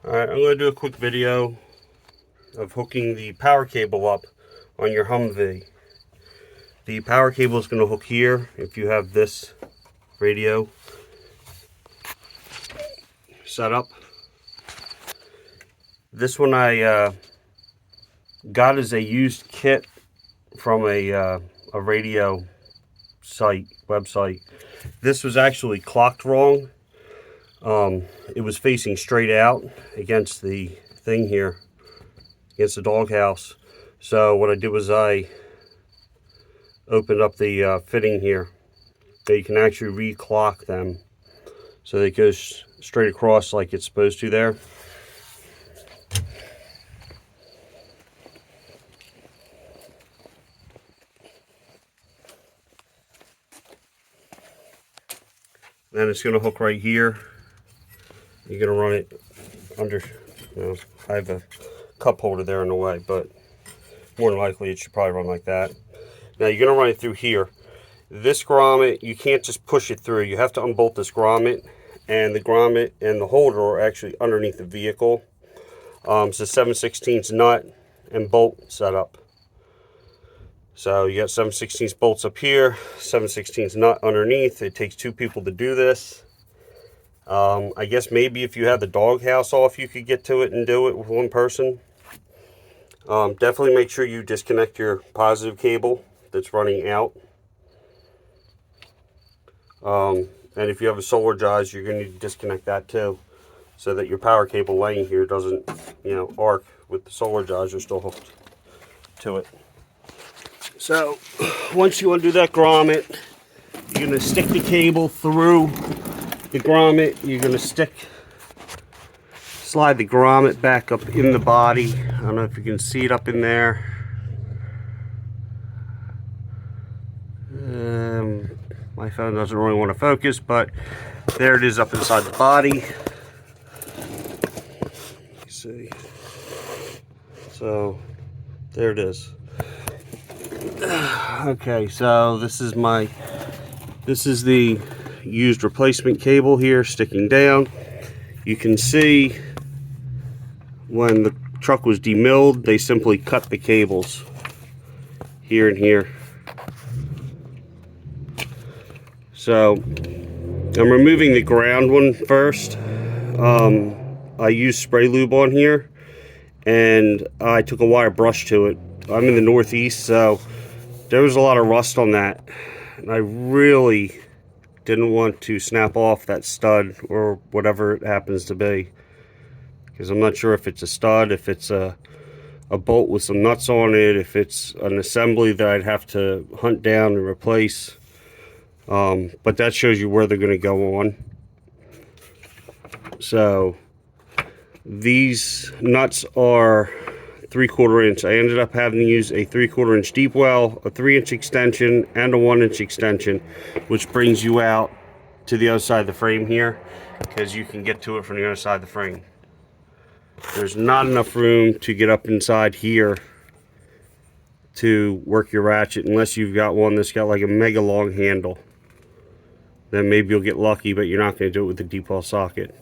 Alright, I'm going to do a quick video of hooking the power cable up on your Humvee. The power cable is going to hook here if you have this radio set up. This one I got as a used kit from a radio website. This was actually clocked wrong. It was facing straight out against the thing here, against the doghouse. So what I did was I opened up the fitting here. So you can actually re-clock them so they go straight across like it's supposed to there. Then it's going to hook right here. You're going to run it under, I have a cup holder there in the way, but more than likely it should probably run like that. Now you're going to run it through here. This grommet, you can't just push it through. You have to unbolt this grommet, and the grommet and the holder are actually underneath the vehicle. It's a 7/16 nut and bolt setup. So you got 7/16 bolts up here, 7/16 nut underneath. It takes two people to do this. I guess maybe if you had the doghouse off, you could get to it and do it with one person. Definitely make sure you disconnect your positive cable that's running out. And if you have a solar jaws, you're going to need to disconnect that too, so that your power cable laying here doesn't, arc with the solar jaws. You're still hooked to it. So once you undo that grommet, you're going to stick the cable through the grommet. You're going to slide the grommet back up in the body. I don't know if you can see it up in there. My phone doesn't really want to focus, but there it is up inside the body. You see. So there it is. Okay, so this is the used replacement cable here sticking down. You can see when the truck was demilled, they simply cut the cables here and here. So I'm removing the ground one first. I used spray lube on here, and I took a wire brush to it. I'm in the Northeast, so there was a lot of rust on that, and I really didn't want to snap off that stud or whatever it happens to be, because I'm not sure if it's a stud, if it's a bolt with some nuts on it, if it's an assembly that I'd have to hunt down and replace. But that shows you where they're going to go on. So these nuts are 3/4 inch. I ended up having to use a 3/4 inch deep well, a 3-inch extension, and a 1-inch extension, which brings you out to the other side of the frame here, because you can get to it from the other side of the frame. There's not enough room to get up inside here to work your ratchet, unless you've got one that's got like a mega long handle. Then maybe you'll get lucky, but you're not going to do it with the deep well socket.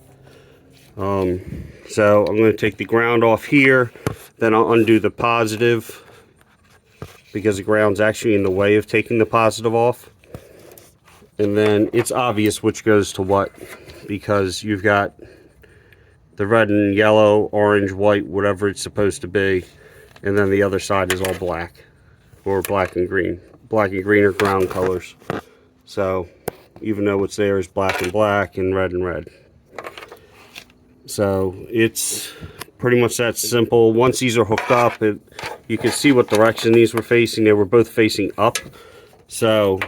So I'm going to take the ground off here, then I'll undo the positive, because the ground's actually in the way of taking the positive off. And then it's obvious which goes to what, because you've got the red and yellow, orange, white, whatever it's supposed to be, and then the other side is all black, or black and green. Black and green are ground colors. So even though what's there is black and black and red and red. So it's pretty much that simple. Once these are hooked up, you can see what direction these were facing. They were both facing up. So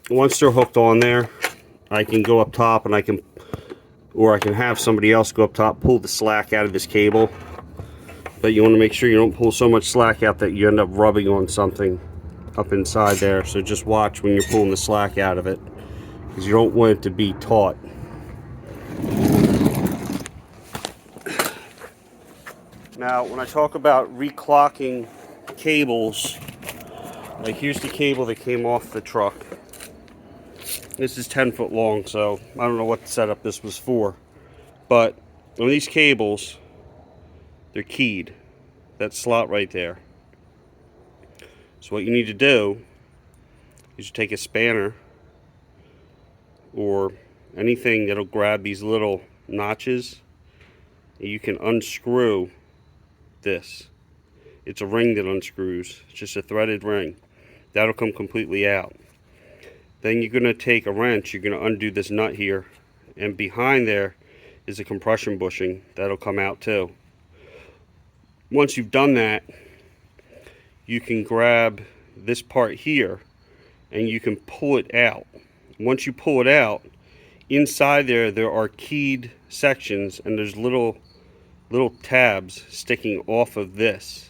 once they're hooked on there, I can go up top, and I can have somebody else go up top, pull the slack out of this cable. But you want to make sure you don't pull so much slack out that you end up rubbing on something up inside there. So just watch when you're pulling the slack out of it, because you don't want it to be taut. Now, when I talk about reclocking cables, like here's the cable that came off the truck. This is 10 foot long, so I don't know what setup this was for. But On these cables, they're keyed. That slot right there. So what you need to do is you take a spanner or anything that'll grab these little notches, and you can unscrew this. It's a ring that unscrews. It's just a threaded ring. That'll come completely out. Then you're going to take a wrench, you're going to undo this nut here, and behind there is a compression bushing. That'll come out too. Once you've done that, you can grab this part here and you can pull it out. Once you pull it out, inside there are keyed sections, and there's little tabs sticking off of this.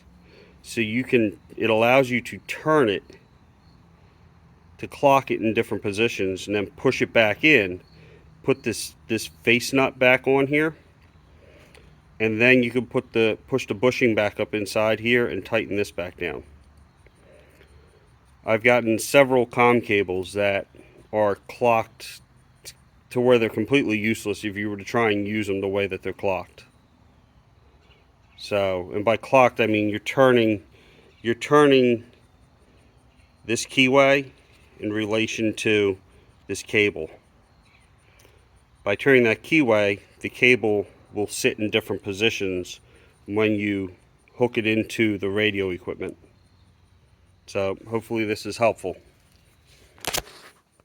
So it allows you to turn it, to clock it in different positions, and then push it back in, put this face nut back on here, and then you can push the bushing back up inside here and tighten this back down. I've gotten several comm cables that are clocked to where they're completely useless if you were to try and use them the way that they're clocked. So, and by clocked I mean you're turning this keyway in relation to this cable. By turning that keyway, the cable will sit in different positions when you hook it into the radio equipment. So hopefully this is helpful.